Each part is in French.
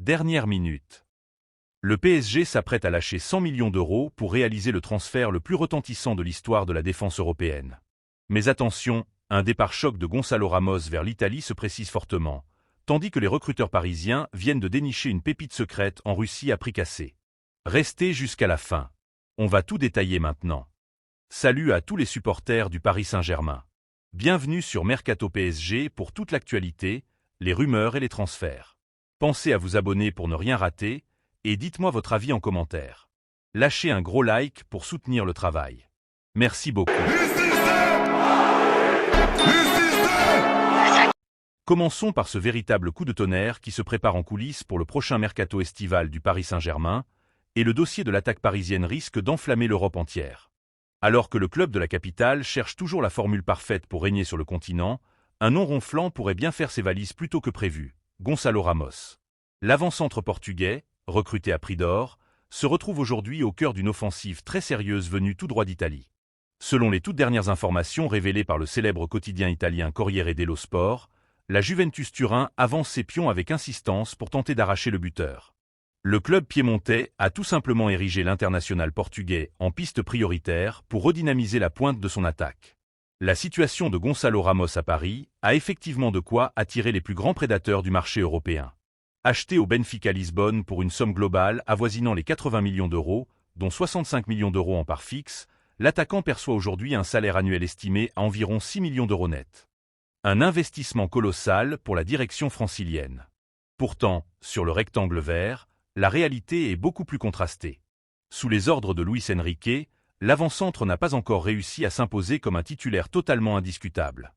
Dernière minute. Le PSG s'apprête à lâcher 100 millions d'euros pour réaliser le transfert le plus retentissant de l'histoire de la défense européenne. Mais attention, un départ choc de Gonçalo Ramos vers l'Italie se précise fortement, tandis que les recruteurs parisiens viennent de dénicher une pépite secrète en Russie à prix cassé. Restez jusqu'à la fin. On va tout détailler maintenant. Salut à tous les supporters du Paris Saint-Germain. Bienvenue sur Mercato PSG pour toute l'actualité, les rumeurs et les transferts. Pensez à vous abonner pour ne rien rater, et dites-moi votre avis en commentaire. Lâchez un gros like pour soutenir le travail. Merci beaucoup. Commençons par ce véritable coup de tonnerre qui se prépare en coulisses pour le prochain mercato estival du Paris Saint-Germain, et le dossier de l'attaque parisienne risque d'enflammer l'Europe entière. Alors que le club de la capitale cherche toujours la formule parfaite pour régner sur le continent, un nom ronflant pourrait bien faire ses valises plus tôt que prévu, Gonçalo Ramos. L'avant-centre portugais, recruté à prix d'or, se retrouve aujourd'hui au cœur d'une offensive très sérieuse venue tout droit d'Italie. Selon les toutes dernières informations révélées par le célèbre quotidien italien Corriere dello Sport, la Juventus Turin avance ses pions avec insistance pour tenter d'arracher le buteur. Le club piémontais a tout simplement érigé l'international portugais en piste prioritaire pour redynamiser la pointe de son attaque. La situation de Gonçalo Ramos à Paris a effectivement de quoi attirer les plus grands prédateurs du marché européen. Acheté au Benfica Lisbonne pour une somme globale avoisinant les 80 millions d'euros, dont 65 millions d'euros en part fixe, l'attaquant perçoit aujourd'hui un salaire annuel estimé à environ 6 millions d'euros net. Un investissement colossal pour la direction francilienne. Pourtant, sur le rectangle vert, la réalité est beaucoup plus contrastée. Sous les ordres de Luis Enrique, l'avant-centre n'a pas encore réussi à s'imposer comme un titulaire totalement indiscutable.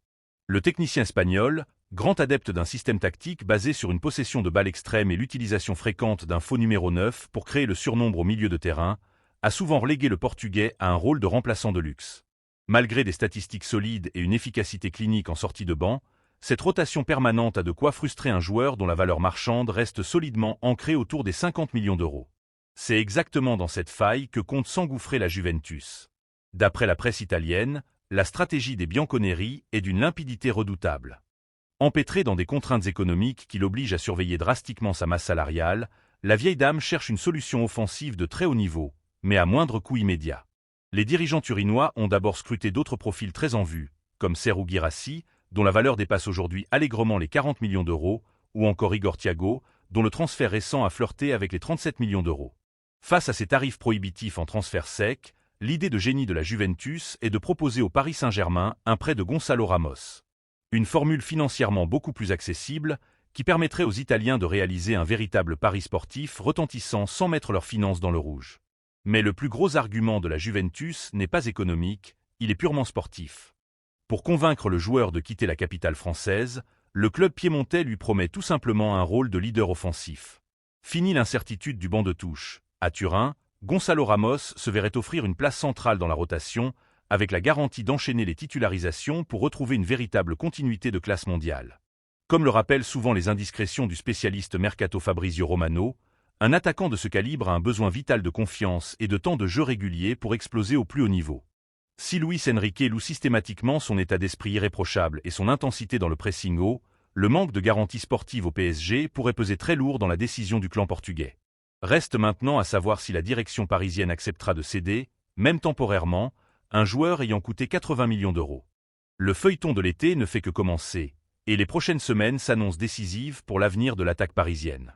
Le technicien espagnol, grand adepte d'un système tactique basé sur une possession de balle extrême et l'utilisation fréquente d'un faux numéro 9 pour créer le surnombre au milieu de terrain, a souvent relégué le Portugais à un rôle de remplaçant de luxe. Malgré des statistiques solides et une efficacité clinique en sortie de banc, cette rotation permanente a de quoi frustrer un joueur dont la valeur marchande reste solidement ancrée autour des 50 millions d'euros. C'est exactement dans cette faille que compte s'engouffrer la Juventus. D'après la presse italienne, la stratégie des Bianconeri est d'une limpidité redoutable. Empêtrée dans des contraintes économiques qui l'obligent à surveiller drastiquement sa masse salariale, la vieille dame cherche une solution offensive de très haut niveau, mais à moindre coût immédiat. Les dirigeants turinois ont d'abord scruté d'autres profils très en vue, comme Serhou Guirassy, dont la valeur dépasse aujourd'hui allègrement les 40 millions d'euros, ou encore Igor Thiago, dont le transfert récent a flirté avec les 37 millions d'euros. Face à ces tarifs prohibitifs en transfert sec, l'idée de génie de la Juventus est de proposer au Paris Saint-Germain un prêt de Gonçalo Ramos. Une formule financièrement beaucoup plus accessible, qui permettrait aux Italiens de réaliser un véritable pari sportif retentissant sans mettre leurs finances dans le rouge. Mais le plus gros argument de la Juventus n'est pas économique, il est purement sportif. Pour convaincre le joueur de quitter la capitale française, le club piémontais lui promet tout simplement un rôle de leader offensif. Fini l'incertitude du banc de touche. À Turin, Gonçalo Ramos se verrait offrir une place centrale dans la rotation, avec la garantie d'enchaîner les titularisations pour retrouver une véritable continuité de classe mondiale. Comme le rappellent souvent les indiscrétions du spécialiste Mercato Fabrizio Romano, un attaquant de ce calibre a un besoin vital de confiance et de temps de jeu régulier pour exploser au plus haut niveau. Si Luis Enrique loue systématiquement son état d'esprit irréprochable et son intensité dans le pressing haut, le manque de garantie sportive au PSG pourrait peser très lourd dans la décision du clan portugais. Reste maintenant à savoir si la direction parisienne acceptera de céder, même temporairement, un joueur ayant coûté 80 millions d'euros. Le feuilleton de l'été ne fait que commencer, et les prochaines semaines s'annoncent décisives pour l'avenir de l'attaque parisienne.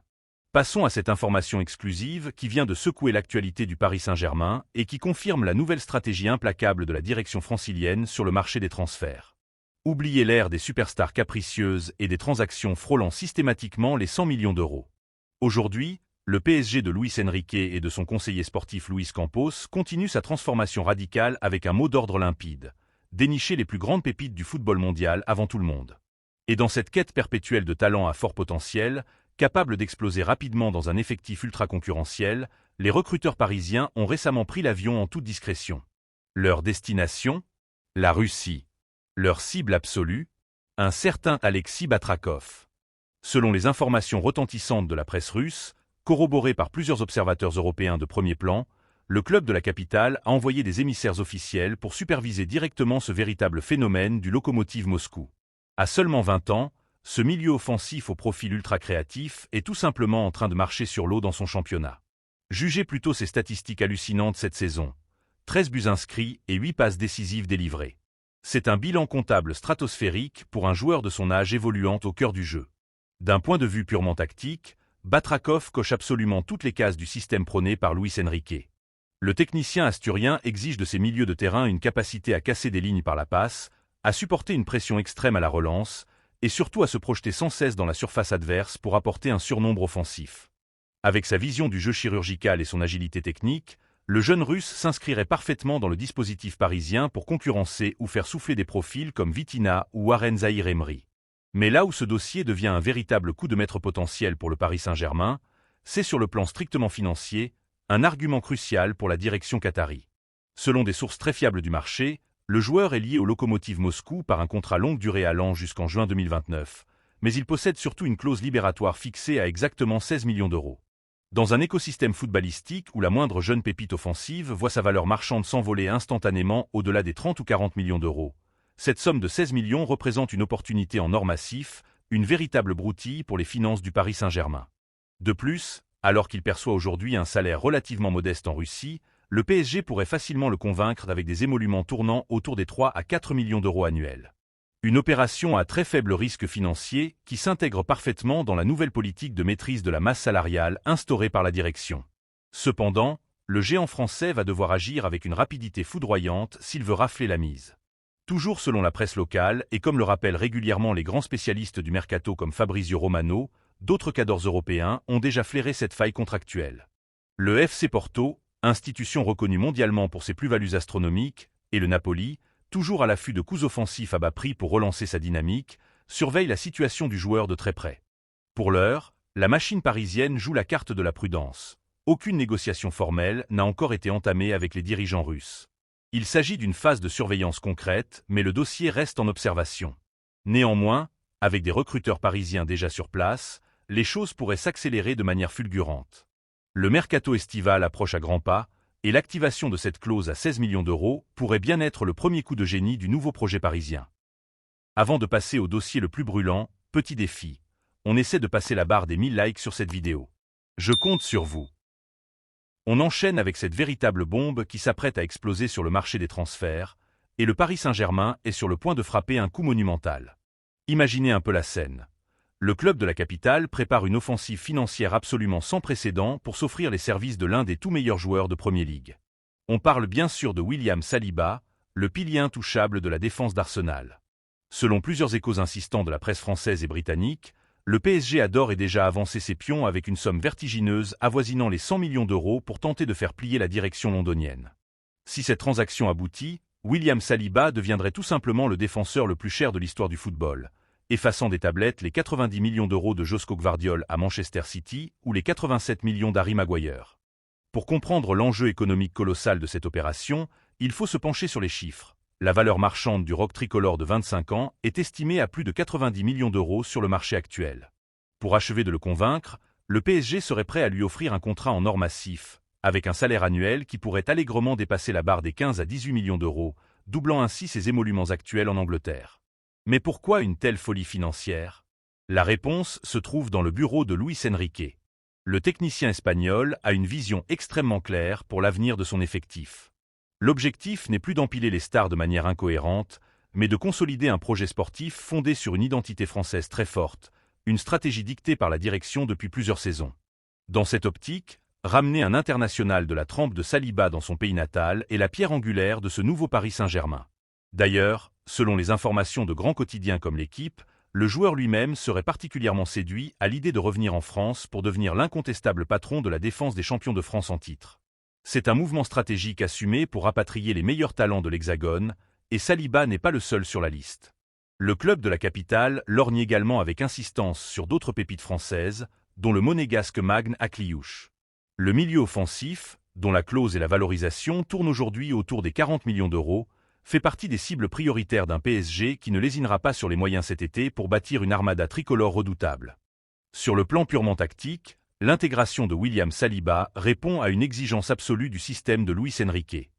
Passons à cette information exclusive qui vient de secouer l'actualité du Paris Saint-Germain et qui confirme la nouvelle stratégie implacable de la direction francilienne sur le marché des transferts. Oubliez l'ère des superstars capricieuses et des transactions frôlant systématiquement les 100 millions d'euros. Aujourd'hui, le PSG de Luis Enrique et de son conseiller sportif Luis Campos continue sa transformation radicale avec un mot d'ordre limpide: dénicher les plus grandes pépites du football mondial avant tout le monde. Et dans cette quête perpétuelle de talents à fort potentiel, capables d'exploser rapidement dans un effectif ultra-concurrentiel, les recruteurs parisiens ont récemment pris l'avion en toute discrétion. Leur destination ? La Russie. Leur cible absolue ? Un certain Alexis Batrakov. Selon les informations retentissantes de la presse russe, corroborées par plusieurs observateurs européens de premier plan, le club de la capitale a envoyé des émissaires officiels pour superviser directement ce véritable phénomène du Lokomotiv Moscou. À seulement 20 ans, ce milieu offensif au profil ultra créatif est tout simplement en train de marcher sur l'eau dans son championnat. Jugez plutôt ses statistiques hallucinantes cette saison. 13 buts inscrits et 8 passes décisives délivrées. C'est un bilan comptable stratosphérique pour un joueur de son âge évoluant au cœur du jeu. D'un point de vue purement tactique, Batrakov coche absolument toutes les cases du système prôné par Luis Enrique. Le technicien asturien exige de ses milieux de terrain une capacité à casser des lignes par la passe, à supporter une pression extrême à la relance, et surtout à se projeter sans cesse dans la surface adverse pour apporter un surnombre offensif. Avec sa vision du jeu chirurgical et son agilité technique, le jeune Russe s'inscrirait parfaitement dans le dispositif parisien pour concurrencer ou faire souffler des profils comme Vitinha ou Warren Zaïre-Emery. Mais là où ce dossier devient un véritable coup de maître potentiel pour le Paris Saint-Germain, c'est sur le plan strictement financier, un argument crucial pour la direction qatari. Selon des sources très fiables du marché, le joueur est lié au Lokomotiv Moscou par un contrat longue durée allant jusqu'en juin 2029, mais il possède surtout une clause libératoire fixée à exactement 16 millions d'euros. Dans un écosystème footballistique où la moindre jeune pépite offensive voit sa valeur marchande s'envoler instantanément au-delà des 30 ou 40 millions d'euros, cette somme de 16 millions représente une opportunité en or massif, une véritable broutille pour les finances du Paris Saint-Germain. De plus, alors qu'il perçoit aujourd'hui un salaire relativement modeste en Russie, le PSG pourrait facilement le convaincre avec des émoluments tournant autour des 3 à 4 millions d'euros annuels. Une opération à très faible risque financier qui s'intègre parfaitement dans la nouvelle politique de maîtrise de la masse salariale instaurée par la direction. Cependant, le géant français va devoir agir avec une rapidité foudroyante s'il veut rafler la mise. Toujours selon la presse locale, et comme le rappellent régulièrement les grands spécialistes du mercato comme Fabrizio Romano, d'autres cadors européens ont déjà flairé cette faille contractuelle. Le FC Porto, institution reconnue mondialement pour ses plus-values astronomiques, et le Napoli, toujours à l'affût de coups offensifs à bas prix pour relancer sa dynamique, surveillent la situation du joueur de très près. Pour l'heure, la machine parisienne joue la carte de la prudence. Aucune négociation formelle n'a encore été entamée avec les dirigeants russes. Il s'agit d'une phase de surveillance concrète, mais le dossier reste en observation. Néanmoins, avec des recruteurs parisiens déjà sur place, les choses pourraient s'accélérer de manière fulgurante. Le mercato estival approche à grands pas, et l'activation de cette clause à 16 millions d'euros pourrait bien être le premier coup de génie du nouveau projet parisien. Avant de passer au dossier le plus brûlant, petit défi. On essaie de passer la barre des 1000 likes sur cette vidéo. Je compte sur vous. On enchaîne avec cette véritable bombe qui s'apprête à exploser sur le marché des transferts, et le Paris Saint-Germain est sur le point de frapper un coup monumental. Imaginez un peu la scène. Le club de la capitale prépare une offensive financière absolument sans précédent pour s'offrir les services de l'un des tout meilleurs joueurs de Premier League. On parle bien sûr de William Saliba, le pilier intouchable de la défense d'Arsenal. Selon plusieurs échos insistants de la presse française et britannique, le PSG a d'ores et déjà avancé ses pions avec une somme vertigineuse avoisinant les 100 millions d'euros pour tenter de faire plier la direction londonienne. Si cette transaction aboutit, William Saliba deviendrait tout simplement le défenseur le plus cher de l'histoire du football, effaçant des tablettes les 90 millions d'euros de Josko Gvardiol à Manchester City ou les 87 millions d'Harry Maguire. Pour comprendre l'enjeu économique colossal de cette opération, il faut se pencher sur les chiffres. La valeur marchande du rock tricolore de 25 ans est estimée à plus de 90 millions d'euros sur le marché actuel. Pour achever de le convaincre, le PSG serait prêt à lui offrir un contrat en or massif, avec un salaire annuel qui pourrait allègrement dépasser la barre des 15 à 18 millions d'euros, doublant ainsi ses émoluments actuels en Angleterre. Mais pourquoi une telle folie financière? La réponse se trouve dans le bureau de Luis Enrique. Le technicien espagnol a une vision extrêmement claire pour l'avenir de son effectif. L'objectif n'est plus d'empiler les stars de manière incohérente, mais de consolider un projet sportif fondé sur une identité française très forte, une stratégie dictée par la direction depuis plusieurs saisons. Dans cette optique, ramener un international de la trempe de Saliba dans son pays natal est la pierre angulaire de ce nouveau Paris Saint-Germain. D'ailleurs, selon les informations de grands quotidiens comme l'Équipe, le joueur lui-même serait particulièrement séduit à l'idée de revenir en France pour devenir l'incontestable patron de la défense des champions de France en titre. C'est un mouvement stratégique assumé pour rapatrier les meilleurs talents de l'Hexagone, et Saliba n'est pas le seul sur la liste. Le club de la capitale lorgne également avec insistance sur d'autres pépites françaises, dont le monégasque Magne Akliouche. Le milieu offensif, dont la clause et la valorisation tournent aujourd'hui autour des 40 millions d'euros, fait partie des cibles prioritaires d'un PSG qui ne lésinera pas sur les moyens cet été pour bâtir une armada tricolore redoutable. Sur le plan purement tactique, l'intégration de William Saliba répond à une exigence absolue du système de Luis Enrique.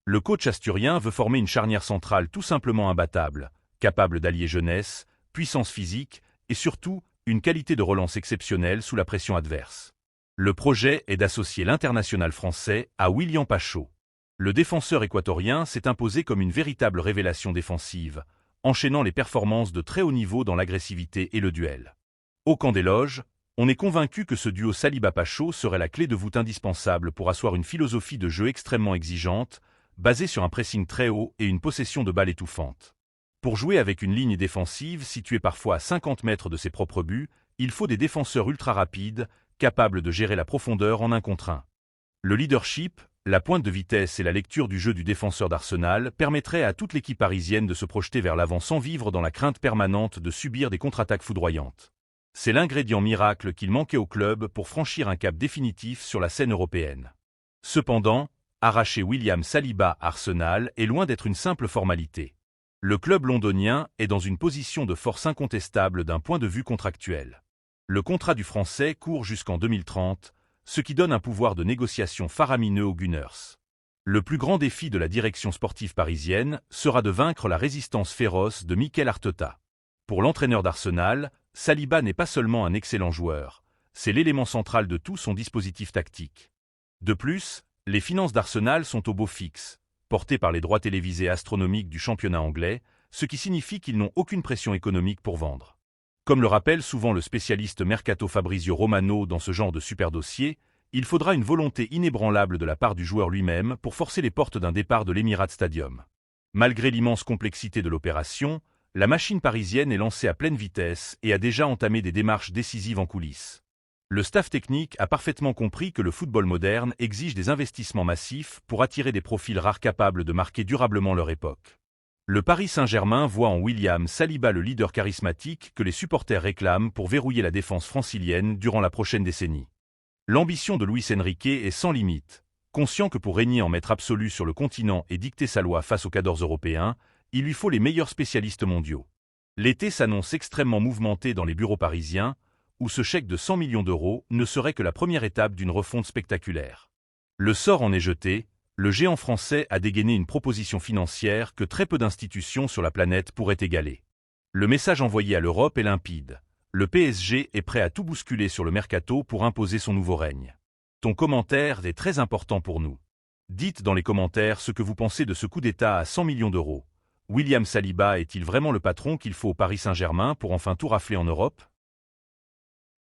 Le coach asturien veut former une charnière centrale tout simplement imbattable, capable d'allier jeunesse, puissance physique et surtout, une qualité de relance exceptionnelle sous la pression adverse. Le projet est d'associer l'international français à William Pacho. Le défenseur équatorien s'est imposé comme une véritable révélation défensive, enchaînant les performances de très haut niveau dans l'agressivité et le duel. Au camp des loges, on est convaincu que ce duo Saliba-Pacho serait la clé de voûte indispensable pour asseoir une philosophie de jeu extrêmement exigeante, basée sur un pressing très haut et une possession de balle étouffante. Pour jouer avec une ligne défensive située parfois à 50 mètres de ses propres buts, il faut des défenseurs ultra rapides, capables de gérer la profondeur en 1 contre 1. Le leadership, la pointe de vitesse et la lecture du jeu du défenseur d'Arsenal permettraient à toute l'équipe parisienne de se projeter vers l'avant sans vivre dans la crainte permanente de subir des contre-attaques foudroyantes. C'est l'ingrédient miracle qu'il manquait au club pour franchir un cap définitif sur la scène européenne. Cependant, arracher William Saliba à Arsenal est loin d'être une simple formalité. Le club londonien est dans une position de force incontestable d'un point de vue contractuel. Le contrat du Français court jusqu'en 2030, ce qui donne un pouvoir de négociation faramineux aux Gunners. Le plus grand défi de la direction sportive parisienne sera de vaincre la résistance féroce de Mikel Arteta. Pour l'entraîneur d'Arsenal, Saliba n'est pas seulement un excellent joueur, c'est l'élément central de tout son dispositif tactique. De plus, les finances d'Arsenal sont au beau fixe, portées par les droits télévisés astronomiques du championnat anglais, ce qui signifie qu'ils n'ont aucune pression économique pour vendre. Comme le rappelle souvent le spécialiste Mercato Fabrizio Romano dans ce genre de super dossier, il faudra une volonté inébranlable de la part du joueur lui-même pour forcer les portes d'un départ de l'Emirates Stadium. Malgré l'immense complexité de l'opération, la machine parisienne est lancée à pleine vitesse et a déjà entamé des démarches décisives en coulisses. Le staff technique a parfaitement compris que le football moderne exige des investissements massifs pour attirer des profils rares capables de marquer durablement leur époque. Le Paris Saint-Germain voit en William Saliba le leader charismatique que les supporters réclament pour verrouiller la défense francilienne durant la prochaine décennie. L'ambition de Luis Enrique est sans limite. Conscient que pour régner en maître absolu sur le continent et dicter sa loi face aux cadors européens, il lui faut les meilleurs spécialistes mondiaux. L'été s'annonce extrêmement mouvementé dans les bureaux parisiens, où ce chèque de 100 millions d'euros ne serait que la première étape d'une refonte spectaculaire. Le sort en est jeté, le géant français a dégainé une proposition financière que très peu d'institutions sur la planète pourraient égaler. Le message envoyé à l'Europe est limpide. Le PSG est prêt à tout bousculer sur le mercato pour imposer son nouveau règne. Ton commentaire est très important pour nous. Dites dans les commentaires ce que vous pensez de ce coup d'État à 100 millions d'euros. William Saliba est-il vraiment le patron qu'il faut au Paris Saint-Germain pour enfin tout rafler en Europe ?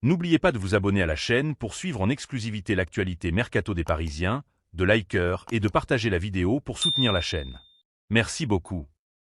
N'oubliez pas de vous abonner à la chaîne pour suivre en exclusivité l'actualité mercato des Parisiens, de liker et de partager la vidéo pour soutenir la chaîne. Merci beaucoup.